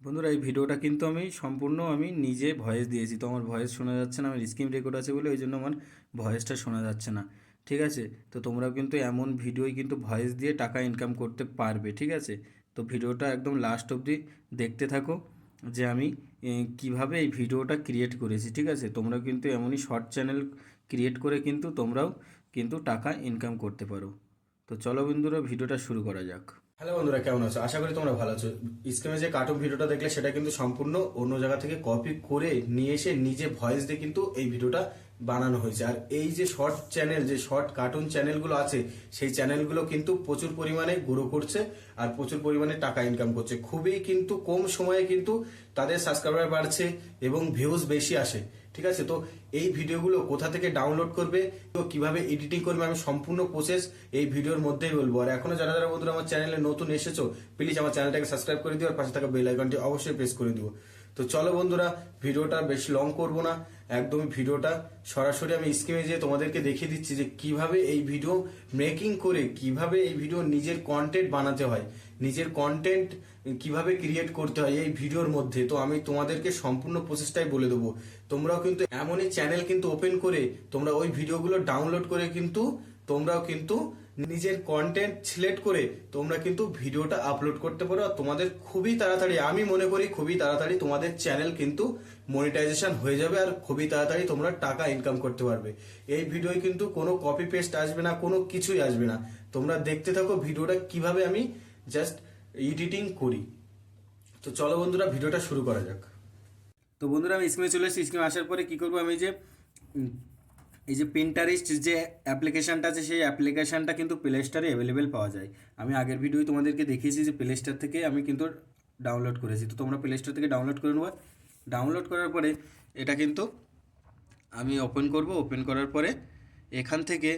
বন্ধুরা এই ভিডিওটা কিন্তু আমি সম্পূর্ণ নিজে ভয়েস দিয়েছি, তো আমার ভয়েস শোনা যাচ্ছে না। আমার স্ক্রিন রেকর্ড আছে বলে ওই জন্য আমার ভয়েসটা শোনা যাচ্ছে না। ঠিক আছে, তো তোমরাও কিন্তু এমন ভিডিওই কিন্তু ভয়েস দিয়ে টাকা ইনকাম করতে পারবে। ঠিক আছে, তো ভিডিওটা একদম লাস্ট অবধি দেখতে থাকো যে আমি কিভাবে এই ভিডিওটা ক্রিয়েট করেছি। ঠিক আছে, তোমরাও কিন্তু এমনই শর্ট চ্যানেল ক্রিয়েট করে কিন্তু তোমরাও কিন্তু টাকা ইনকাম করতে পারো। তো চলো বন্ধুরা, ভিডিওটা শুরু করা যাক। হ্যালো বন্ধুরা, কেমন আছো? আশা করি তোমরা ভালো আছো। স্ক্রিনে যে কার্টুন ভিডিওটা দেখলে সেটা কিন্তু সম্পূর্ণ অন্য জায়গা থেকে কপি করে নিয়ে এসে নিজে ভয়েস দিয়ে কিন্তু এই ভিডিওটা বানানো হয়েছে। আর এই যে শর্ট চ্যানেল, যে শর্ট কার্টুন চ্যানেলগুলো আছে, সেই চ্যানেলগুলো কিন্তু প্রচুর পরিমাণে গ্রো করছে আর প্রচুর পরিমাণে টাকা ইনকাম করছে। খুবই কিন্তু কম সময়ে কিন্তু তাদের সাবস্ক্রাইবার বাড়ছে এবং ভিউজ বেশি আসে। ঠিক আছে, তো এই ভিডিওগুলো কোথা থেকে ডাউনলোড করবে, তো কিভাবে এডিটিং করবে, আমি সম্পূর্ণ প্রসেস এই ভিডিওর মধ্যেই বলবো। আর এখনো যারা যারা বন্ধুরা আমার চ্যানেলে নতুন এসেছো, প্লিজ আমার চ্যানেলটাকে সাবস্ক্রাইব করে দিও আর পাশে থাকা বেল আইকনটি অবশ্যই প্রেস করে দিও। তো চলো বন্ধুরা, ভিডিওটা বেশি লং করব না, একদমই ভিডিওটা সরাসরি আমি স্ক্রিনে যেয়ে তোমাদেরকে দেখিয়ে দিচ্ছি যে কিভাবে এই ভিডিও মেকিং করে, কিভাবে এই ভিডিও নিজের কন্টেন্ট বানাতে হয়, নিজের কন্টেন্ট কিভাবে ক্রিয়েট করতে হয় এই ভিডিওর মধ্যে। তো আমি তোমাদেরকে সম্পূর্ণ প্রসেসটাই বলে দেবো। তোমরাও কিন্তু এমনই চ্যানেল কিন্তু ওপেন করে তোমরা ওই ভিডিওগুলো ডাউনলোড করে কিন্তু তোমরাও কিন্তু নিজের কন্টেন্ট সিলেক্ট করে তোমরা কিন্তু ভিডিওটা আপলোড করতে পারো। আর তোমাদের খুবই তাড়াতাড়ি, আমি মনে করি খুবই তাড়াতাড়ি তোমাদের চ্যানেল কিন্তু মনিটাইজেশন হয়ে যাবে আর খুবই তাড়াতাড়ি তোমরা টাকা ইনকাম করতে পারবে। এই ভিডিওয় কিন্তু কোনো কপি পেস্ট আসবে না, কোনো কিছুই আসবে না। তোমরা দেখতে থাকো ভিডিওটা কিভাবে আমি জাস্ট এডিটিং করি। তো চলো বন্ধুরা, ভিডিওটা শুরু করা যাক। তো বন্ধুরা, আমি স্ক্রিনে চলে এসেছি। স্ক্রিনে আসার পরে কী করবো, আমি যে এই যে পিন্টারেস্ট যে অ্যাপ্লিকেশানটা আছে, সেই অ্যাপ্লিকেশানটা কিন্তু প্লে স্টোরে অ্যাভেলেবেল পাওয়া যায়। আমি আগের ভিডিওয় তোমাদেরকে দেখিয়েছি যে প্লে স্টোর থেকে আমি কিন্তু ডাউনলোড করেছি। তো তোমরা প্লে স্টোর থেকে ডাউনলোড করে নেবো। ডাউনলোড করার পরে এটা কিন্তু আমি ওপেন করব। ওপেন করার পরে এখান থেকে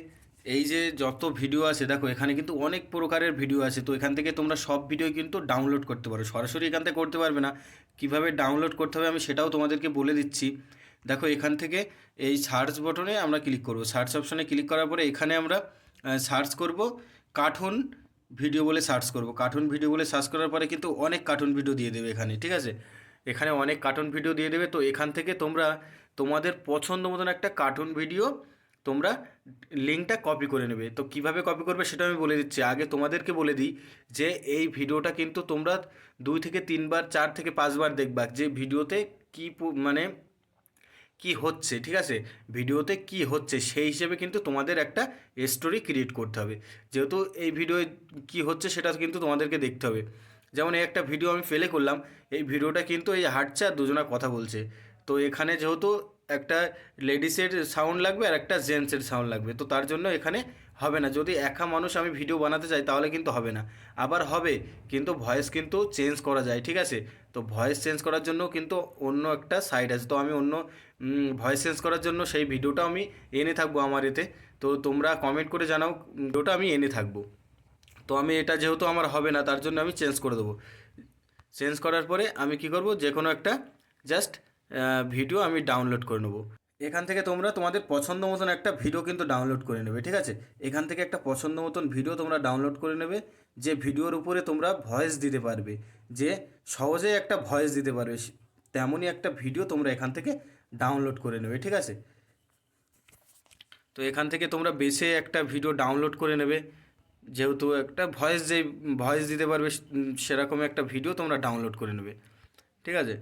এই যে যত ভিডিও আছে, দেখো এখানে কিন্তু অনেক প্রকারের ভিডিও আছে। তো এখান থেকে তোমরা সব ভিডিও কিন্তু ডাউনলোড করতে পারো। সরাসরি এখান থেকে করতে পারবে না, কিভাবে ডাউনলোড করতে হবে আমি সেটাও তোমাদেরকে বলে দিচ্ছি। দেখো এখান থেকে এই সার্চ বটনে আমরা ক্লিক করব। সার্চ অপশনে ক্লিক করার পরে এখানে আমরা সার্চ করব কার্টুন ভিডিও বলে সার্চ করব। কার্টুন ভিডিও বলে সার্চ করার পরে কিন্তু অনেক কার্টুন ভিডিও দিয়ে দেবে এখানে। ঠিক আছে, এখানে অনেক কার্টুন ভিডিও দিয়ে দেবে। তো এখান থেকে তোমরা তোমাদের পছন্দ মতন একটা কার্টুন ভিডিও তোমরা লিঙ্কটা কপি করে নেবে। তো কিভাবে কপি করবে সেটা আমি বলে দিচ্ছি। আগে তোমাদেরকে বলে দিই যে এই ভিডিওটা কিন্তু তোমরা 2 থেকে 3 বার, 4 থেকে 5 বার দেখবা যে ভিডিওতে কী মানে কি হচ্ছে। ঠিক আছে, ভিডিওতে কি হচ্ছে সেই হিসেবে কিন্তু তোমাদের একটা স্টোরি ক্রিয়েট করতে হবে। যেহেতু এই ভিডিওয় কি হচ্ছে সেটা কিন্তু তোমাদেরকে দেখতে হবে। যেমন এই একটা ভিডিও আমি প্লে করলাম, এই ভিডিওটা কিন্তু এই হাঁটছে আর দুজনা কথা বলছে। তো এখানে যেহেতু একটা লেডিসের সাউন্ড লাগবে আর একটা জেন্টসের সাউন্ড লাগবে, তো তার জন্য এখানে হবে না। যদি একা মানুষ আমি ভিডিও বানাতে চাই তাহলে কিন্তু হবে না। আবার হবে, কিন্তু ভয়েস কিন্তু চেঞ্জ করা যায়। ঠিক আছে, তো ভয়েস চেঞ্জ করার জন্য কিন্তু অন্য একটা সাইট আছে। তো আমি অন্য ভয়েস চেঞ্জ করার জন্য সেই ভিডিওটা আমি এনে থাকবো আমার এতে। তো তোমরা কমেন্ট করে জানাও, ভিডিওটা আমি এনে থাকবো। তো আমি এটা যেহেতু আমার হবে না, তার জন্য আমি চেঞ্জ করে দেবো। চেঞ্জ করার পরে আমি কি করব, যে কোনো একটা জাস্ট ভিডিও আমি ডাউনলোড করে নেবো। এখান থেকে তোমরা তোমাদের পছন্দ মতন একটা ভিডিও কিন্তু ডাউনলোড করে নেবে। ঠিক আছে, এখান থেকে একটা পছন্দ মতন ভিডিও তোমরা ডাউনলোড করে নেবে, যে ভিডিওর উপরে তোমরা ভয়েস দিতে পারবে, যে সহজেই একটা ভয়েস দিতে পারবে, তেমনই একটা ভিডিও তোমরা এখান থেকে ডাউনলোড করে নেবে। ঠিক আছে, তো এখান থেকে তোমরা বেছে একটা ভিডিও ডাউনলোড করে নেবে। যেহেতু একটা ভয়েস, যে ভয়েস দিতে পারবে সেরকম একটা ভিডিও তোমরা ডাউনলোড করে নেবে। ঠিক আছে,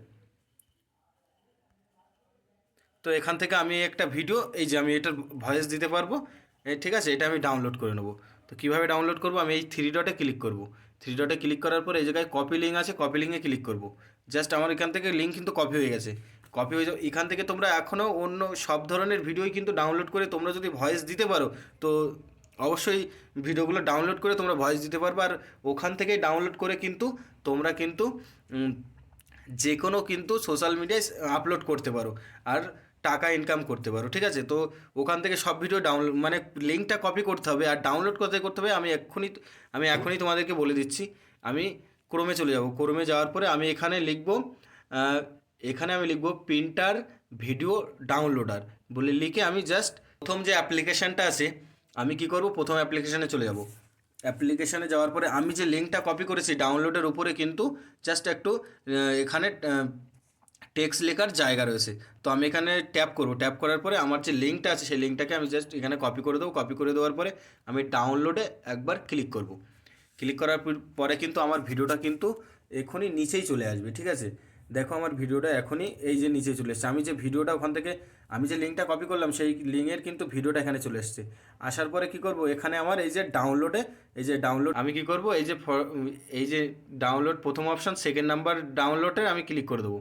তো এখান থেকে আমি একটা ভিডিও, এই যে আমি এটার ভয়েস দিতে পারবো, ঠিক আছে, এটা আমি ডাউনলোড করে নেবো। তো কীভাবে ডাউনলোড করবো, আমি এই 3 ডটে ক্লিক করব। 3 ডটে ক্লিক করার পর এই জায়গায় কপি লিঙ্ক আছে, কপি লিঙ্কে ক্লিক করব। জাস্ট আমার এখান থেকে লিঙ্ক কিন্তু কপি হয়ে গেছে। কপি হয়ে যাবে। এখান থেকে তোমরা এখনও অন্য সব ধরনের ভিডিওই কিন্তু ডাউনলোড করে তোমরা যদি ভয়েস দিতে পারো, তো অবশ্যই ভিডিওগুলো ডাউনলোড করে তোমরা ভয়েস দিতে পারবে। আর ওখান থেকেই ডাউনলোড করে কিন্তু তোমরা কিন্তু যে কোনো কিন্তু সোশ্যাল মিডিয়ায় আপলোড করতে পারো আর টাকা ইনকাম করতে পারো। ঠিক আছে, তো ওখান থেকে সব ভিডিও ডাউনলোড, মানে লিঙ্কটা কপি করতে হবে আর ডাউনলোড করতে করতে হবে। আমি এখনই তোমাদেরকে বলে দিচ্ছি। আমি ক্রোমে চলে যাব। ক্রোমে যাওয়ার পরে আমি এখানে লিখব, এখানে আমি লিখব প্রিন্টার ভিডিও ডাউনলোডার বলে লিখে আমি জাস্ট প্রথম যে অ্যাপ্লিকেশানটা আছে, আমি কি করব, প্রথম অ্যাপ্লিকেশানে চলে যাব। অ্যাপ্লিকেশানে যাওয়ার পরে আমি যে লিঙ্কটা কপি করেছি ডাউনলোডের উপরে কিন্তু জাস্ট একটু এখানে টেক্সট লেখার জায়গা রয়েছে। তো আমি এখানে ট্যাপ করব, ট্যাপ করার পরে আমার যে লিঙ্কটা আছে সেই লিঙ্কটাকে আমি জাস্ট এখানে কপি করে দেবো। কপি করে দেওয়ার পরে আমি ডাউনলোডে একবার ক্লিক করব। ক্লিক করার পরে কিন্তু আমার ভিডিওটা কিন্তু এখনই নিচেই চলে আসবে, ঠিক আছে। দেখো আমার ভিডিওটা এখনই এই যে নিচে চলে এসছে। আমি যে ভিডিওটা ওখান থেকে আমি যে লিঙ্কটা কপি করলাম সেই লিঙ্কের কিন্তু ভিডিওটা এখানে চলে এসছে। আসার পরে কি করব, এখানে আমার এই যে ডাউনলোডে এই যে ডাউনলোড আমি কি করব, এই যে ডাউনলোড প্রথম অপশান সেকেন্ড নাম্বার ডাউনলোডে আমি ক্লিক করে দেবো।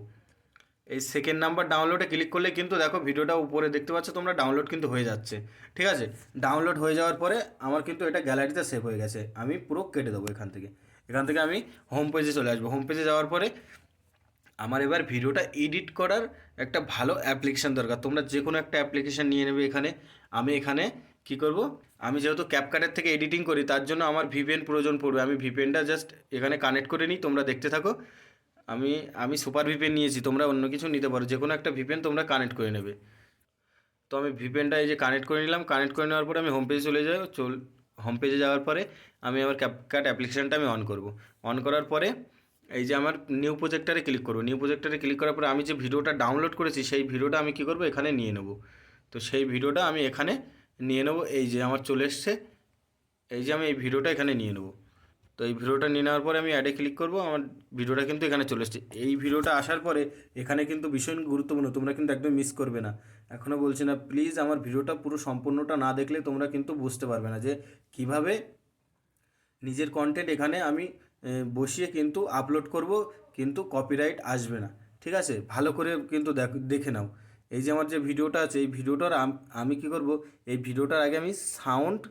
এই সেকেন্ড নাম্বার ডাউনলোডে ক্লিক করলে কিন্তু দেখো ভিডিওটা উপরে দেখতে পাচ্ছ তোমরা, ডাউনলোড কিন্তু হয়ে যাচ্ছে, ঠিক আছে। ডাউনলোড হয়ে যাওয়ার পরে আমার কিন্তু এটা গ্যালারিতে সেভ হয়ে গেছে। আমি পুরো কেটে দেবো এখান থেকে আমি হোম পেজে চলে আসবো। হোম পেজে যাওয়ার পরে আমার এবার ভিডিওটা এডিট করার একটা ভালো অ্যাপ্লিকেশান দরকার। তোমরা যে কোনো একটা অ্যাপ্লিকেশান নিয়ে নেবে এখানে। আমি এখানে কি করব, আমি যেহেতু ক্যাপকাটের থেকে এডিটিং করি তার জন্য আমার ভিপিএন প্রয়োজন পড়বে। আমি ভিপিএনটা জাস্ট এখানে কানেক্ট করে নিই, তোমরা দেখতে থাকো। আমি সুপার ভিপিএন নিয়েছি, তোমরা অন্য কিছু নিতে পারো, যে কোনো একটা ভিপিএন তোমরা কানেক্ট করে নেবে। তো আমি ভিপিএনটা এই যে কানেক্ট করে নিলাম। কানেক্ট করে নেওয়ার পরে আমি হোম পেজে চলে যাই। হোম পেজে যাওয়ার পরে আমি আমার ক্যাপকাট অ্যাপ্লিকেশানটা আমি অন করব। অন করার পরে এই যে আমার নিউ প্রজেক্টারে ক্লিক করব। নিউ প্রজেক্টারে ক্লিক করার পরে আমি যে ভিডিওটা ডাউনলোড করেছি সেই ভিডিওটা আমি কী করব, এখানে নিয়ে নেব। তো সেই ভিডিওটা আমি এখানে নিয়ে নেব। এই যে আমার চলে এসছে, এই যে আমি এই ভিডিওটা এখানে নিয়ে নেব। তো এই ভিডিওটা নিয়ে নেওয়ার পরে আমি অ্যাডে ক্লিক করব। আমার ভিডিওটা কিন্তু এখানে চলে এসছে। এই ভিডিওটা আসার পরে এখানে কিন্তু ভীষণ গুরুত্বপূর্ণ, তোমরা কিন্তু একদম মিস করবে না। এখনও বলছি না, প্লিজ আমার ভিডিওটা পুরো সম্পূর্ণটা না দেখলে তোমরা কিন্তু বুঝতে পারবে না যে কিভাবে নিজের কন্টেন্ট এখানে আমি বসিয়ে কিন্তু আপলোড করব, কিন্তু কপিরাইট আসবে না, ঠিক আছে। ভালো করে কিন্তু দেখে নাও। এই যে আমার যে ভিডিওটা আছে এই ভিডিওটার আমি কি করব, এই ভিডিওটার আগে আমি সাউন্ড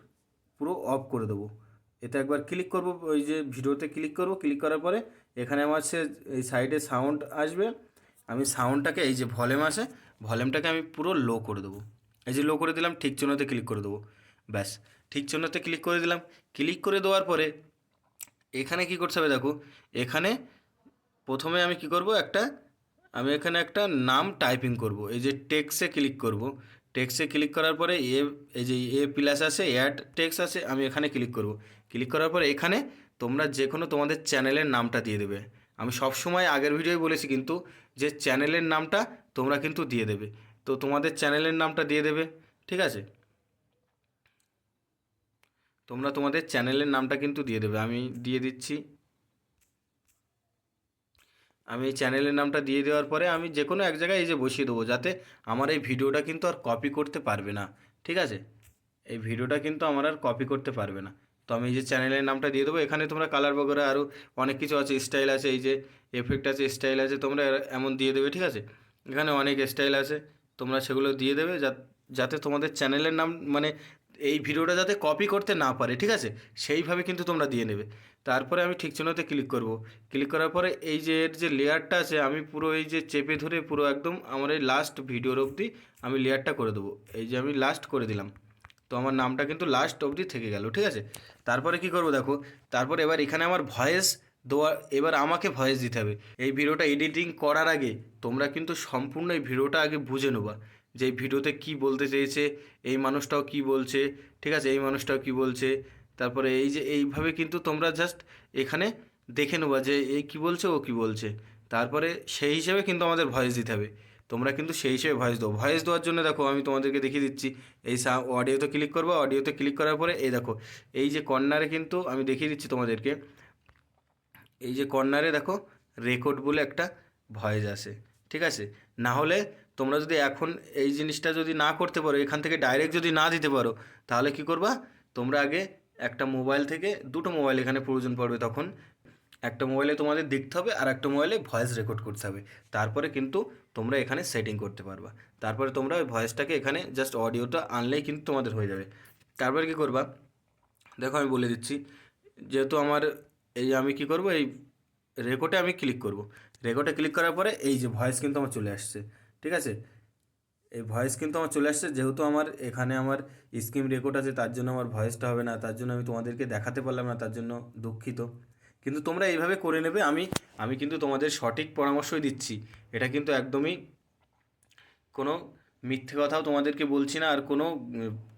পুরো অফ করে দেবো। এতে একবার ক্লিক করব, ওই যে ভিডিওতে ক্লিক করব। ক্লিক করার পরে এখানে আমার সে এই সাইডে সাউন্ড আসবে। আমি সাউন্ডটাকে এই যে ভলিউম আছে ভলিউমটাকে আমি পুরো লো করে দেবো। এই যে লো করে দিলাম, ঠিক চিহ্নতে ক্লিক করে দেবো। ব্যাস, ঠিক চিহ্নতে ক্লিক করে দিলাম। ক্লিক করে দেওয়ার পরে এখানে কি করতে হবে দেখো, এখানে প্রথমে আমি কি করব, আমি এখানে একটা নাম টাইপিং করব। এই যে টেক্সে ক্লিক করব। টেক্সে ক্লিক করার পরে এই যে এ প্লাস আছে, অ্যাড টেক্সট আছে, আমি এখানে ক্লিক করব। ক্লিক করার পরে এখানে তোমরা যে কোনো তোমাদের চ্যানেলের নামটা দিয়ে দেবে। আমি সব সময় আগের ভিডিওয় বলেছি কিন্তু যে চ্যানেলের নামটা তোমরা কিন্তু দিয়ে দেবে। তো তোমাদের চ্যানেলের নামটা দিয়ে দেবে, ঠিক আছে। তোমরা তোমাদের চ্যানেলের নামটা কিন্তু দিয়ে দেবে। আমি দিয়ে দিচ্ছি। আমি এই চ্যানেলের নামটা দিয়ে দেওয়ার পরে আমি যে কোনো এক জায়গায় এই যে বসিয়ে দেবো, যাতে আমার এই ভিডিওটা কিন্তু আর কপি করতে পারবে না, ঠিক আছে। এই ভিডিওটা কিন্তু আমার আর কপি করতে পারবে না। তো আমি এই যে চ্যানেলের নামটা দিয়ে দেবো। এখানে তোমরা কালার বগেরা আরও অনেক কিছু আছে, স্টাইল আছে, এই যে এফেক্ট আছে, স্টাইল আছে, তোমরা এমন দিয়ে দেবে, ঠিক আছে। এখানে অনেক স্টাইল আছে, তোমরা সেগুলো দিয়ে দেবে যাতে তোমাদের চ্যানেলের নাম মানে এই ভিডিওটা যাতে কপি করতে না পারে, ঠিক আছে। সেইভাবে কিন্তু তোমরা দিয়ে নেবে। তারপরে আমি ঠিক চিহ্নতে ক্লিক করব। ক্লিক করার পরে এই যে এর যে লেয়ারটা আছে আমি পুরো এই যে চেপে ধরে পুরো একদম আমার এই লাস্ট ভিডিওর অবধি আমি লেয়ারটা করে দেবো। এই যে আমি লাস্ট করে দিলাম। তো আমার নামটা কিন্তু লাস্ট অবধি থেকে গেল, ঠিক আছে। তারপরে কি করব দেখো, তারপর এবার এখানে আমার ভয়েস দেওয়া, এবার আমাকে ভয়েস দিতে হবে। এই ভিডিওটা এডিটিং করার আগে তোমরা কিন্তু সম্পূর্ণ এই ভিডিওটা আগে বুঝে নেবা যে এই ভিডিওতে কী বলতে চেয়েছে, এই মানুষটাও কী বলছে, ঠিক আছে, এই মানুষটাও কী বলছে। তারপরে এই যে এইভাবে কিন্তু তোমরা জাস্ট এখানে দেখে নেবা যে এই কী বলছে ও কী বলছে। তারপরে সেই হিসেবে কিন্তু আমাদের ভয়েস দিতে হবে। তোমরা কিন্তু সেই হিসেবে ভয়েস দাও। ভয়েস দেওয়ার জন্য দেখো আমি তোমাদেরকে দেখিয়ে দিচ্ছি। এই অডিওতে ক্লিক করবো। অডিওতে ক্লিক করার পরে এই দেখো এই যে কর্নারে কিন্তু আমি দেখিয়ে দিচ্ছি তোমাদেরকে। এই যে কর্নারে দেখো রেকর্ড বলে একটা ভয়েস আসে, ঠিক আছে। না হলে তোমরা যদি এখন এই জিনিসটা যদি না করতে পারো, এখান থেকে ডাইরেক্ট যদি না দিতে পারো, তাহলে কি করবা, তোমরা আগে একটা মোবাইল থেকে দুটো মোবাইল এখানে প্রয়োজন পড়বে। তখন একটা মোবাইলে তোমাদের দেখতে হবে আর একটা মোবাইলে ভয়েস রেকর্ড করতে হবে। তারপরে কিন্তু তোমরা এখানে সেটিং করতে পারবা। তারপরে তোমরা ওই ভয়েসটাকে এখানে জাস্ট অডিওটা আনলেই কিন্তু তোমাদের হয়ে যাবে। তারপরে কি করবা দেখো আমি বলে দিচ্ছি। যেহেতু আমার এই আমি কি করব, এই রেকর্ডে আমি ক্লিক করব। রেকর্ডে ক্লিক করার পরে এই যে ভয়েস কিন্তু আমার চলে আসছে, ঠিক আছে। এই ভয়েস কিন্তু আমার চলে আসছে। যেহেতু আমার এখানে আমার স্ক্রিন রেকর্ড আছে তার জন্য আমার ভয়েসটা হবে না, তার জন্য আমি তোমাদেরকে দেখাতে পারলাম না, তার জন্য দুঃখিত। কিন্তু তোমরা এইভাবে করে নেবে। আমি কিন্তু তোমাদের সঠিক পরামর্শই দিচ্ছি। এটা কিন্তু একদমই কোনো মিথ্যে কথাও তোমাদেরকে বলছি না, আর কোনো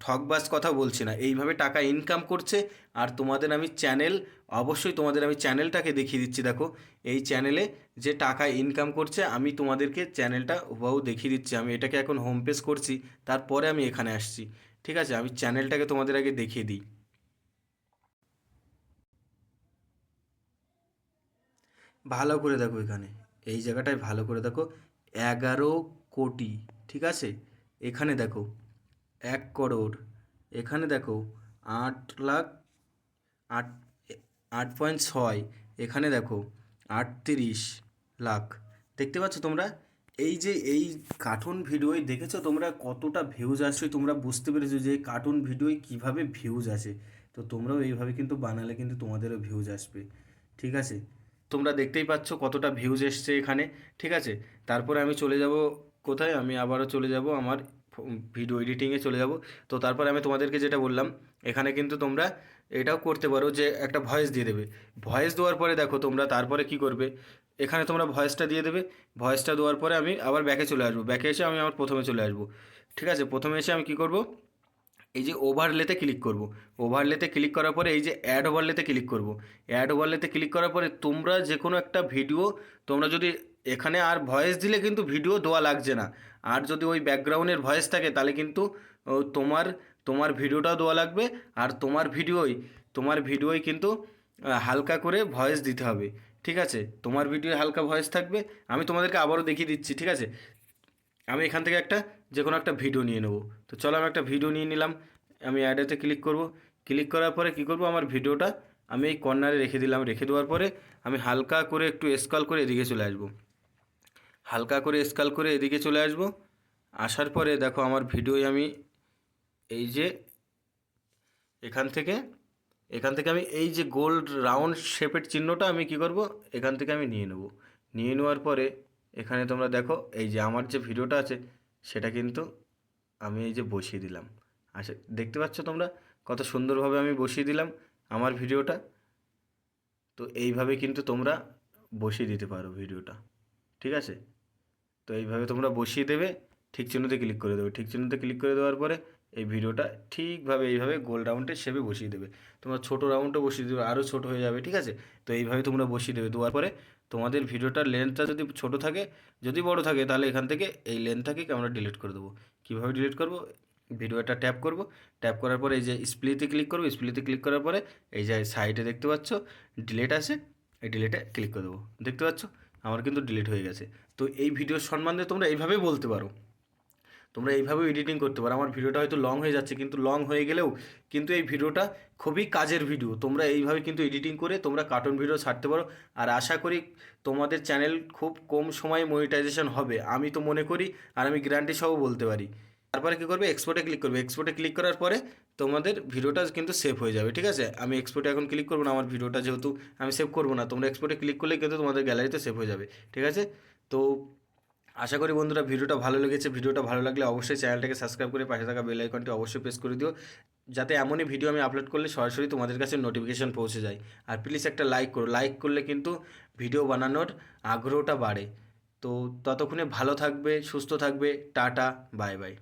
ঠকবাজ কথাও বলছি না। এইভাবে টাকা ইনকাম করছে। আর তোমাদের আমি চ্যানেল, অবশ্যই তোমাদের আমি চ্যানেলটাকে দেখিয়ে দিচ্ছি। দেখো এই চ্যানেলে যে টাকা ইনকাম করছে, আমি তোমাদেরকে চ্যানেলটা হুবহু দেখিয়ে দিচ্ছি। আমি এটাকে এখন হোম পেজ করছি, তারপরে আমি এখানে আসছি। ঠিক আছে, আমি চ্যানেলটাকে তোমাদের আগে দেখিয়ে দিই। ভালো করে দেখো এখানে, এই জায়গাটায় ভালো করে দেখো, 11 কোটি। ঠিক আছে, এখানে দেখো 1 করোড়, এখানে দেখো 8 লাখ, 8.6, এখানে দেখো 38 লাখ। দেখতে পাচ্ছ তোমরা? এই যে এই কার্টুন ভিডিওয় দেখেছো তোমরা কতটা ভিউজ আসছে, তোমরা বুঝতে পেরেছো যে কার্টুন ভিডিওয় কিভাবে ভিউজ আসে। তো তোমরাও এইভাবে কিন্তু বানালে কিন্তু তোমাদেরও ভিউজ আসবে। ঠিক আছে, তোমরা দেখতেই পাচ্ছ কতটা ভিউজ এসছে এখানে। ঠিক আছে, তারপরে আমি চলে যাব কোথায়, আমি আবারও চলে যাব আমার ভিডিও এডিটিংয়ে চলে যাব। তো তারপরে আমি তোমাদেরকে যেটা বললাম, এখানে কিন্তু তোমরা এটাও করতে পারো যে একটা ভয়েস দিয়ে দেবে। ভয়েস দেওয়ার পরে দেখো তোমরা তারপরে কি করবে, এখানে তোমরা ভয়েসটা দিয়ে দেবে। ভয়েসটা দেওয়ার পরে আমি আবার ব্যাকে চলে আসবো, ব্যাকে এসে আমি আমার প্রথমে চলে আসবো। ঠিক আছে, প্রথমে এসে আমি কি করব, এই যে ওভারলেতে ক্লিক করব। ওভারলেতে ক্লিক করার পরে এই যে অ্যাড ওভারলেতে ক্লিক করব। অ্যাড ওভারলেতে ক্লিক করার পরে তোমরা যে কোনো একটা ভিডিও, তোমরা যদি এখানে আর ভয়েস দিলে কিন্তু ভিডিও দেওয়া লাগছে না। আর যদি ওই ব্যাকগ্রাউন্ডের ভয়েস থাকে তাহলে কিন্তু তোমার তোমার ভিডিওটাও দেওয়া লাগবে। আর তোমার ভিডিওই কিন্তু হালকা করে ভয়েস দিতে হবে। ঠিক আছে, তোমার ভিডিও হালকা ভয়েস থাকবে। আমি তোমাদেরকে আবারও দেখিয়ে দিচ্ছি। ঠিক আছে, আমি এখান থেকে একটা যে কোনো একটা ভিডিও নিয়ে নেব। তো চলো আমি একটা ভিডিও নিয়ে নিলাম। আমি অ্যাডেতে ক্লিক করব। ক্লিক করার পরে কি করব, আমার ভিডিওটা আমি এই কর্নারে রেখে দিলাম। রেখে দেওয়ার পরে আমি হালকা করে একটু স্ক্রল করে এদিকে চলে আসব। হালকা করে স্ক্রল করে এদিকে চলে আসব। আসার পরে দেখো আমার ভিডিওয় আমি এই যে এখান থেকে আমি এই যে গোল্ড রাউন্ড শেপের চিহ্নটা আমি কি করব, এখান থেকে আমি নিয়ে নেব। নিয়ে নেওয়ার পরে এখানে তোমরা দেখো এই যে আমার যে ভিডিওটা আছে সেটা কিন্তু আমি এই যে বসিয়ে দিলাম। আচ্ছা, দেখতে পাচ্ছ তোমরা কত সুন্দরভাবে আমি বসিয়ে দিলাম আমার ভিডিওটা। তো এইভাবে কিন্তু তোমরা বসিয়ে দিতে পারো ভিডিওটা। ঠিক আছে, তো এইভাবে তোমরা বসিয়ে দেবে। ঠিক চিহ্নতে ক্লিক করে দেবে। ঠিক চিহ্নতে ক্লিক করে দেওয়ার পরে এই ভিডিওটা ঠিকভাবে এইভাবে গোল রাউন্ডের শেপে বসিয়ে দেবে। তোমরা ছোটো রাউন্ডও বসিয়ে দেবে, আরও ছোটো হয়ে যাবে। ঠিক আছে, তো এইভাবে তোমরা বসিয়ে দেবে। দেওয়ার পরে তোমাদের ভিডিওটার লেন্থটা যদি ছোটো থাকে, যদি বড় থাকে, তাহলে এখান থেকে এই লেন্থটাকে আমরা ডিলিট করে দেবো। কীভাবে ডিলিট করব, ভিডিওটা ট্যাপ করব। ট্যাপ করার পরে এই যে স্প্লিতে ক্লিক করব। স্প্লিতে ক্লিক করার পরে এই যে সাইডে দেখতে পাচ্ছ ডিলিট আছে, এই ডিলিটে ক্লিক করে দেবো। দেখতে পাচ্ছ আমার কিন্তু ডিলিট হয়ে গেছে। তো এই ভিডিওর সম্বন্ধে তোমরা এইভাবেই বলতে পারো, তোমরা এইভাবেও এডিটিং করতে পারো। আমার ভিডিওটা হয়তো লং হয়ে যাচ্ছে, কিন্তু লং হয়ে গেলেও কিন্তু এই ভিডিওটা খুবই কাজের ভিডিও। তোমরা এইভাবে কিন্তু এডিটিং করে তোমরা কার্টুন ভিডিও ছাড়তে পারো। আর আশা করি তোমাদের চ্যানেল খুব কম সময়ে মনিটাইজেশন হবে, আমি তো মনে করি। আর আমি গ্যারান্টি সহ বলতে পারি। তারপরে কী করবে, এক্সপোর্টে ক্লিক করবে। এক্সপোর্টে ক্লিক করার পরে তোমাদের ভিডিওটা কিন্তু সেভ হয়ে যাবে। ঠিক আছে, আমি এক্সপোর্টে এখন ক্লিক করবো না, আমার ভিডিওটা যেহেতু আমি সেভ করবো না। তোমরা এক্সপোর্টে ক্লিক করলে কিন্তু তোমাদের গ্যালারিতে সেভ হয়ে যাবে। ঠিক আছে, তো আশা করি বন্ধুরা ভিডিওটা ভালো লেগেছে। ভিডিওটা ভালো লাগলে অবশ্যই চ্যানেলটাকে সাবস্ক্রাইব করে পাশে থাকা বেল আইকনটি অবশ্যই প্রেস করে দিও, যাতে এমনই ভিডিও আমি আপলোড করলে সরাসরি তোমাদের কাছে নোটিফিকেশান পৌঁছে যায়। আর প্লিজ একটা লাইক করো, লাইক করলে কিন্তু ভিডিও বানানোর আগ্রহটা বাড়ে। তো ততক্ষণে ভালো থাকবে, সুস্থ থাকবে। Tata, bye bye.